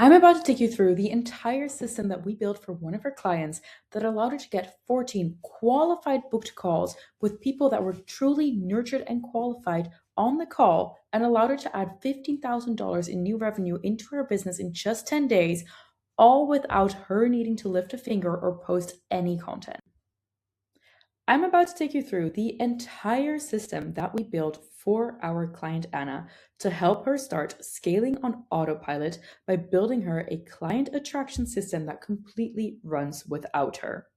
I'm about to take you through the entire system that we built for one of our clients that allowed her to get 14 qualified booked calls with people that were truly nurtured and qualified on the call and allowed her to add $15,000 in new revenue into her business in just 10 days, all without her needing to lift a finger or post any content. I'm about to take you through the entire system that we built for our client Anna to help her start scaling on autopilot by building her a client attraction system that completely runs without her.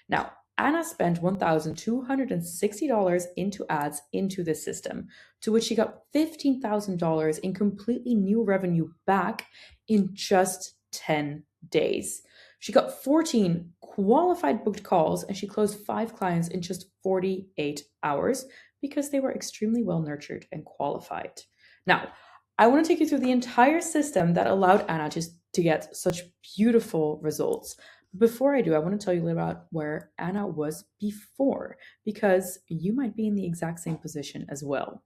Now, Anna spent $1,260 into ads into this system, to which she got $15,000 in completely new revenue back in just 10 days. She got 14 qualified booked calls and she closed 5 clients in just 48 hours because they were extremely well nurtured and qualified. Now, I want to take you through the entire system that allowed Anna to get such beautiful results. Before I do, I want to tell you a little about where Anna was before, because you might be in the exact same position as well.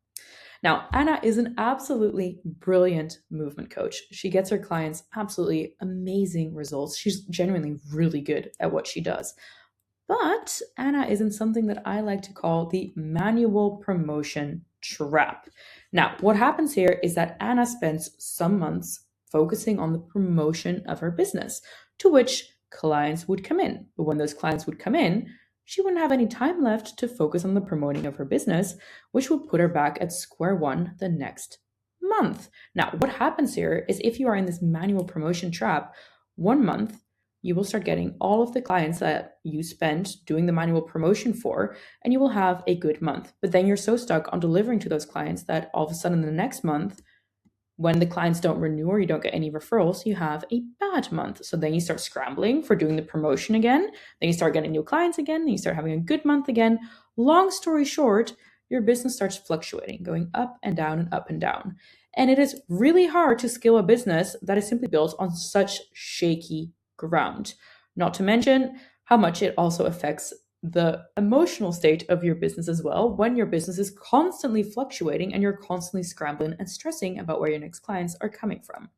Now, Anna is an absolutely brilliant movement coach. She gets her clients absolutely amazing results. She's genuinely really good at what she does. But Anna is in something that I like to call the manual promotion trap. Now, what happens here is that Anna spends some months focusing on the promotion of her business, to which clients would come in. But when those clients would come in, she wouldn't have any time left to focus on the promoting of her business, which would put her back at square one the next month. Now, what happens here is if you are in this manual promotion trap, 1 month you will start getting all of the clients that you spent doing the manual promotion for, and you will have a good month. But then you're so stuck on delivering to those clients that all of a sudden the next month, when the clients don't renew or you don't get any referrals, you have a bad month. So then you start scrambling for doing the promotion again. Then you start getting new clients again. Then you start having a good month again. Long story short, your business starts fluctuating, going up and down and up and down. And it is really hard to scale a business that is simply built on such shaky ground. Not to mention how much it also affects the emotional state of your business as well when your business is constantly fluctuating and you're constantly scrambling and stressing about where your next clients are coming from.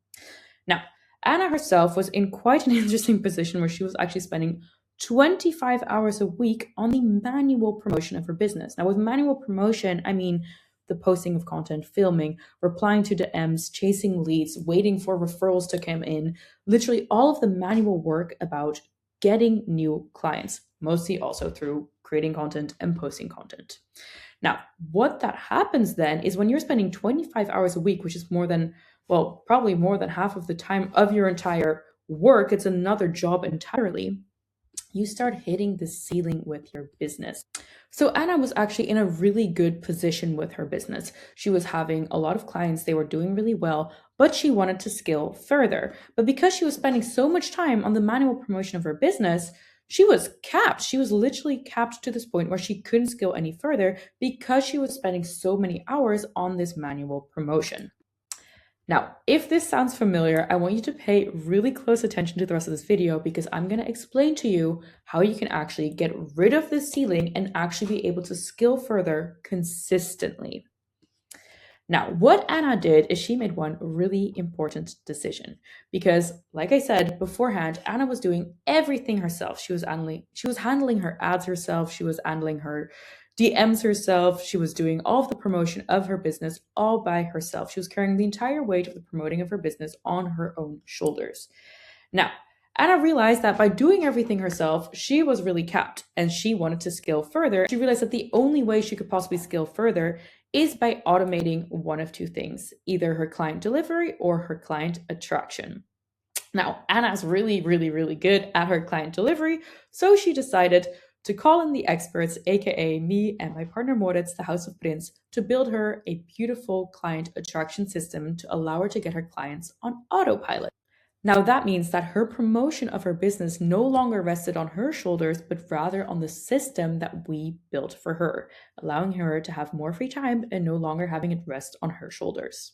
Now, Anna herself was in quite an interesting position where she was actually spending 25 hours a week on the manual promotion of her business. Now, with manual promotion, I mean the posting of content, filming, replying to DMs, chasing leads, waiting for referrals to come in, literally all of the manual work about getting new clients, mostly also through creating content and posting content. Now, what that happens then is when you're spending 25 hours a week, which is more than, well, probably more than half of the time of your entire work, it's another job entirely, you start hitting the ceiling with your business. So Anna was actually in a really good position with her business. She was having a lot of clients, they were doing really well, but she wanted to scale further. But because she was spending so much time on the manual promotion of her business, she was capped. She was literally capped to this point where she couldn't scale any further because she was spending so many hours on this manual promotion. Now, if this sounds familiar, I want you to pay really close attention to the rest of this video because I'm going to explain to you how you can actually get rid of this ceiling and actually be able to scale further consistently. Now, what Anna did is she made one really important decision because, like I said beforehand, Anna was doing everything herself. She was handling her ads herself. She was handling her DMs herself. She was doing all of the promotion of her business all by herself. She was carrying the entire weight of the promoting of her business on her own shoulders. Now, Anna realized that by doing everything herself, she was really capped and she wanted to scale further. She realized that the only way she could possibly scale further is by automating one of two things, either her client delivery or her client attraction. Now, Anna's really, really, really good at her client delivery, so she decided to call in the experts, aka me and my partner Moritz, the House of Prince, to build her a beautiful client attraction system to allow her to get her clients on autopilot. Now, that means that her promotion of her business no longer rested on her shoulders, but rather on the system that we built for her, allowing her to have more free time and no longer having it rest on her shoulders.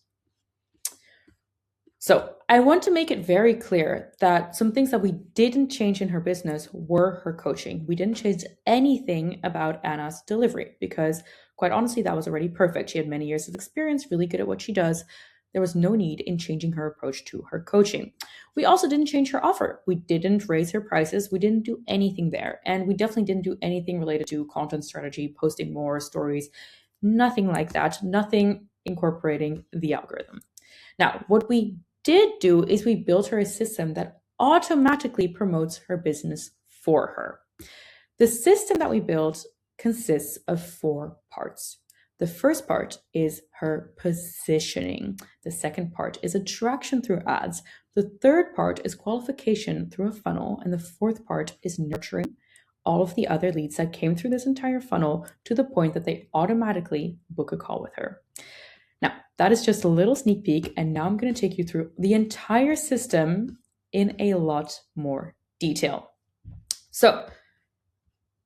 So I want to make it very clear that some things that we didn't change in her business were her coaching. We didn't change anything about Anna's delivery because, quite honestly, that was already perfect. She had many years of experience, really good at what she does. There was no need in changing her approach to her coaching. We also didn't change her offer. We didn't raise her prices. We didn't do anything there. And we definitely didn't do anything related to content strategy, posting more stories, nothing like that, nothing incorporating the algorithm. Now, what we did do is we built her a system that automatically promotes her business for her. The system that we built consists of 4 parts. The first part is her positioning. The second part is attraction through ads. The third part is qualification through a funnel. And the fourth part is nurturing all of the other leads that came through this entire funnel to the point that they automatically book a call with her. Now, that is just a little sneak peek, and now I'm going to take you through the entire system in a lot more detail. So,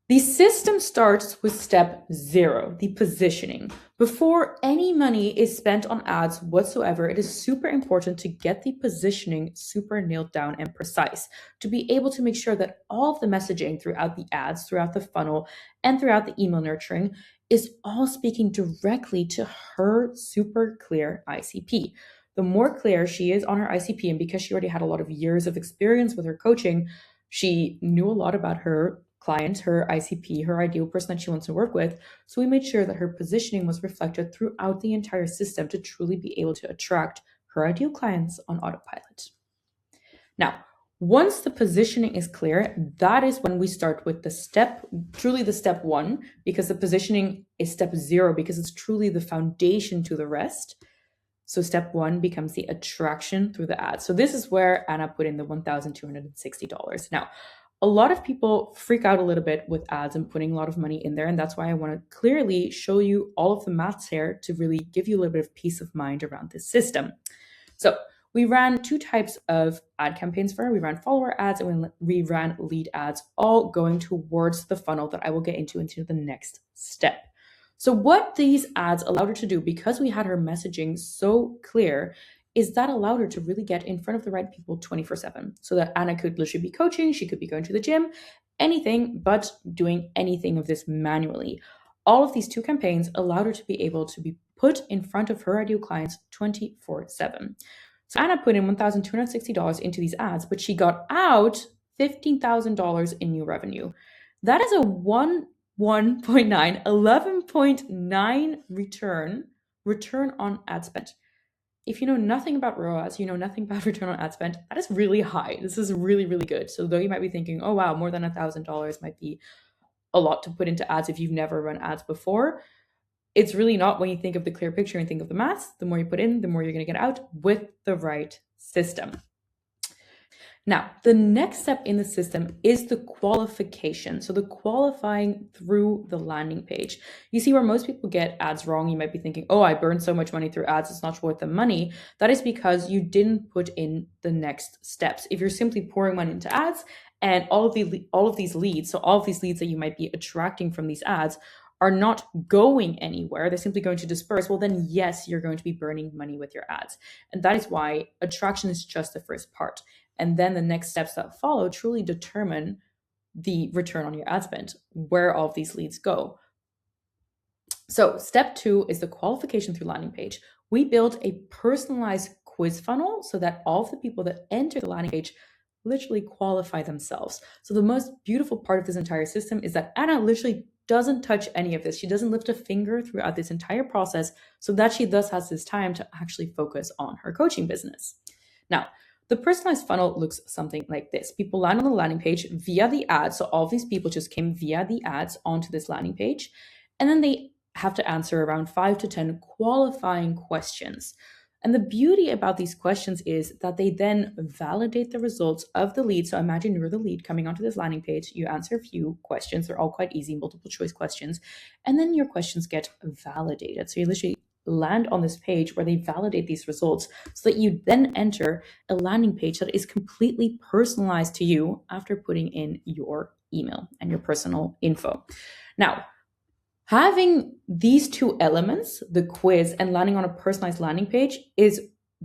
the system starts with step 0, the positioning. Before any money is spent on ads whatsoever, it is super important to get the positioning super nailed down and precise, to be able to make sure that all of the messaging throughout the ads, throughout the funnel, and throughout the email nurturing is all speaking directly to her super clear ICP. The more clear she is on her ICP, and because she already had a lot of years of experience with her coaching, she knew a lot about her client, her ICP, her ideal person that she wants to work with. So we made sure that her positioning was reflected throughout the entire system to truly be able to attract her ideal clients on autopilot. Now, once the positioning is clear, that is when we start with the step 1, because the positioning is step 0, because it's truly the foundation to the rest. So step 1 becomes the attraction through the ads. So this is where Anna put in the $1,260. Now, a lot of people freak out a little bit with ads and putting a lot of money in there. And that's why I want to clearly show you all of the maths here to really give you a little bit of peace of mind around this system. So we ran 2 types of ad campaigns for her. We ran follower ads and we ran lead ads, all going towards the funnel that I will get into the next step. So what these ads allowed her to do, because we had her messaging so clear, is that allowed her to really get in front of the right people 24/7. So that Anna could literally be coaching, she could be going to the gym, anything but doing anything of this manually. All of these 2 campaigns allowed her to be able to be put in front of her ideal clients 24/7. So Anna put in $1,260 into these ads, but she got out $15,000 in new revenue. That is a 11.9 return on ad spend. If you know nothing about ROAS, you know nothing about return on ad spend, that is really high. This is really, really good. So though you might be thinking, oh wow, more than $1,000 might be a lot to put into ads if you've never run ads before, it's really not when you think of the clear picture and think of the maths. The more you put in, the more you're going to get out with the right system. Now, the next step in the system is the qualification. So the qualifying through the landing page. You see where most people get ads wrong. You might be thinking, oh, I burned so much money through ads, it's not worth the money. That is because you didn't put in the next steps. If you're simply pouring money into ads and all of these leads, so all of these leads that you might be attracting from these ads are not going anywhere, they're simply going to disperse, well then yes, you're going to be burning money with your ads. And that is why attraction is just the first part. And then the next steps that follow truly determine the return on your ad spend, where all of these leads go. So step 2 is the qualification through landing page. We built a personalized quiz funnel so that all of the people that enter the landing page literally qualify themselves. So the most beautiful part of this entire system is that Anna literally doesn't touch any of this. She doesn't lift a finger throughout this entire process, so that she thus has this time to actually focus on her coaching business. Now, the personalized funnel looks something like this. People land on the landing page via the ads. So all of these people just came via the ads onto this landing page. And then they have to answer around 5 to 10 qualifying questions. And the beauty about these questions is that they then validate the results of the lead. So imagine you're the lead coming onto this landing page. You answer a few questions. They're all quite easy, multiple choice questions. And then your questions get validated. So you literally land on this page where they validate these results so that you then enter a landing page that is completely personalized to you after putting in your email and your personal info. Now, having these 2 elements, the quiz and landing on a personalized landing page,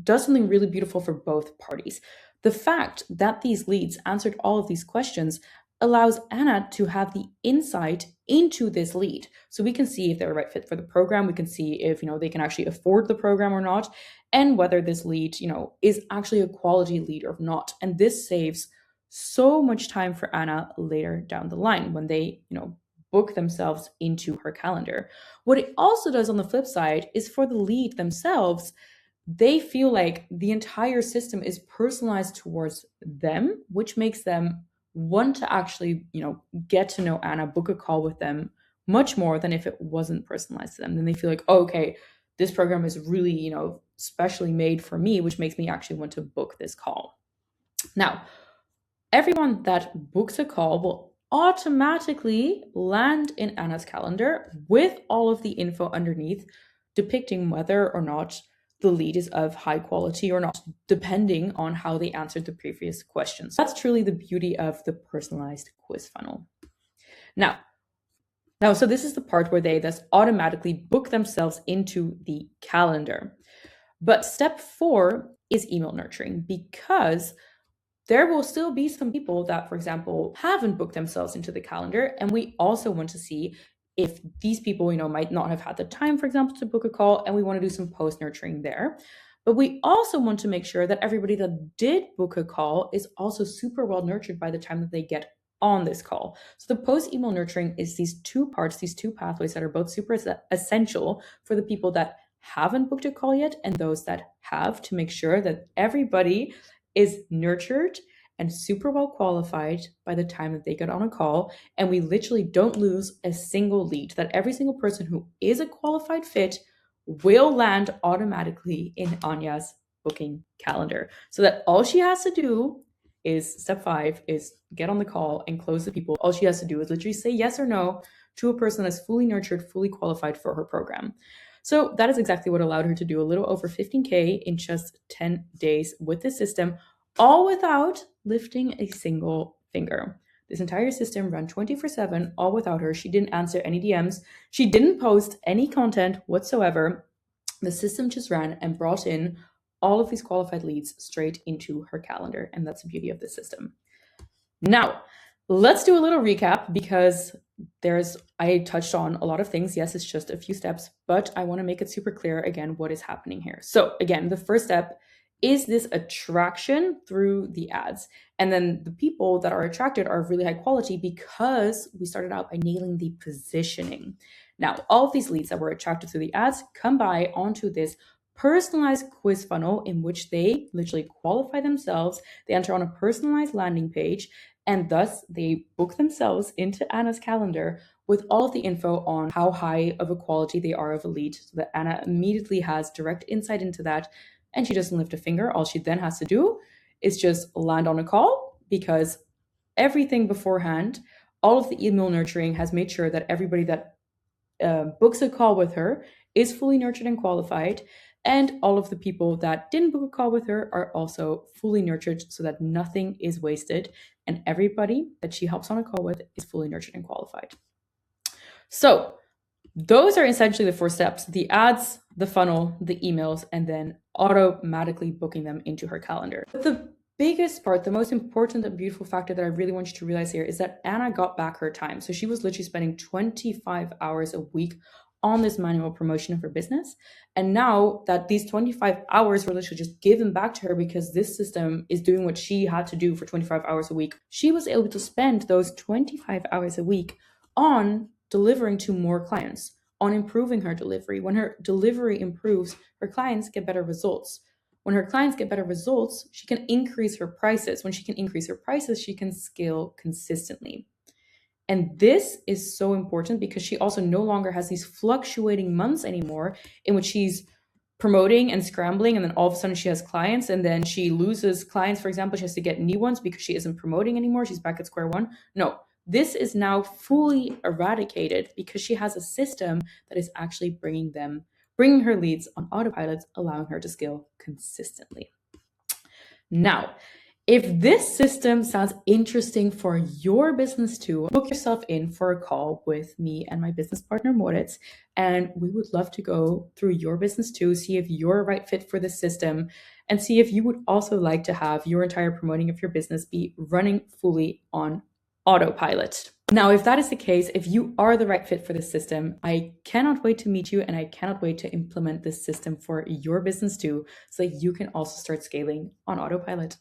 does something really beautiful for both parties. The fact that these leads answered all of these questions allows Anna to have the insight into this lead. So we can see if they're a right fit for the program. We can see if, they can actually afford the program or not, and whether this lead, is actually a quality lead or not. And this saves so much time for Anna later down the line when they, book themselves into her calendar. What it also does on the flip side is for the lead themselves, they feel like the entire system is personalized towards them, which makes them want to actually, get to know Anna, book a call with them much more than if it wasn't personalized to them. Then they feel like, oh, okay, this program is really, specially made for me, which makes me actually want to book this call. Now, everyone that books a call will automatically land in Anna's calendar with all of the info underneath, depicting whether or not the lead is of high quality or not, depending on how they answered the previous questions. That's truly the beauty of the personalized quiz funnel. Now, so this is the part where they thus automatically book themselves into the calendar. But step 4 is email nurturing, because there will still be some people that, for example, haven't booked themselves into the calendar. And we also want to see if these people, might not have had the time, for example, to book a call, and we want to do some post nurturing there. But we also want to make sure that everybody that did book a call is also super well nurtured by the time that they get on this call. So the post email nurturing is these two parts, these two pathways that are both super essential for the people that haven't booked a call yet and those that have, to make sure that everybody is nurtured and super well qualified by the time that they get on a call. And we literally don't lose a single lead, that every single person who is a qualified fit will land automatically in Anya's booking calendar. So that all she has to do is, step 5 is get on the call and close the people. All she has to do is literally say yes or no to a person that's fully nurtured, fully qualified for her program. So that is exactly what allowed her to do a little over 15K in just 10 days with this system, all without lifting a single finger. This entire system ran 24/7, all without her. She didn't answer any DMs. She didn't post any content whatsoever. The system just ran and brought in all of these qualified leads straight into her calendar. And that's the beauty of the system. Now, let's do a little recap, because I touched on a lot of things. Yes, it's just a few steps, but I want to make it super clear again what is happening here. So again, the first step is this attraction through the ads. And then the people that are attracted are really high quality because we started out by nailing the positioning. Now, all of these leads that were attracted through the ads come by onto this personalized quiz funnel in which they literally qualify themselves. They enter on a personalized landing page, and thus they book themselves into Anna's calendar with all of the info on how high of a quality they are of a lead, so that Anna immediately has direct insight into that, and she doesn't lift a finger. All she then has to do is just land on a call, because everything beforehand, all of the email nurturing has made sure that everybody that books a call with her is fully nurtured and qualified. And all of the people that didn't book a call with her are also fully nurtured, so that nothing is wasted. And everybody that she helps on a call with is fully nurtured and qualified. So those are essentially the 4 steps: the ads, the funnel, the emails, and then automatically booking them into her calendar. But the biggest part, the most important and beautiful factor that I really want you to realize here is that Anna got back her time. So she was literally spending 25 hours a week on this manual promotion of her business. And now that these 25 hours were literally just given back to her because this system is doing what she had to do for 25 hours a week, she was able to spend those 25 hours a week on delivering to more clients, on improving her delivery. When her delivery improves, her clients get better results. When her clients get better results, she can increase her prices. When she can increase her prices, she can scale consistently. And this is so important because she also no longer has these fluctuating months anymore in which she's promoting and scrambling, and then all of a sudden she has clients, and then she loses clients. For example, she has to get new ones because she isn't promoting anymore. She's back at square one. No, this is now fully eradicated because she has a system that is actually bringing her leads on autopilot, allowing her to scale consistently. Now, if this system sounds interesting for your business too, book yourself in for a call with me and my business partner, Moritz, and we would love to go through your business too, see if you're a right fit for this system, and see if you would also like to have your entire promoting of your business be running fully on autopilot. Now, if that is the case, if you are the right fit for this system, I cannot wait to meet you and I cannot wait to implement this system for your business too, so that you can also start scaling on autopilot.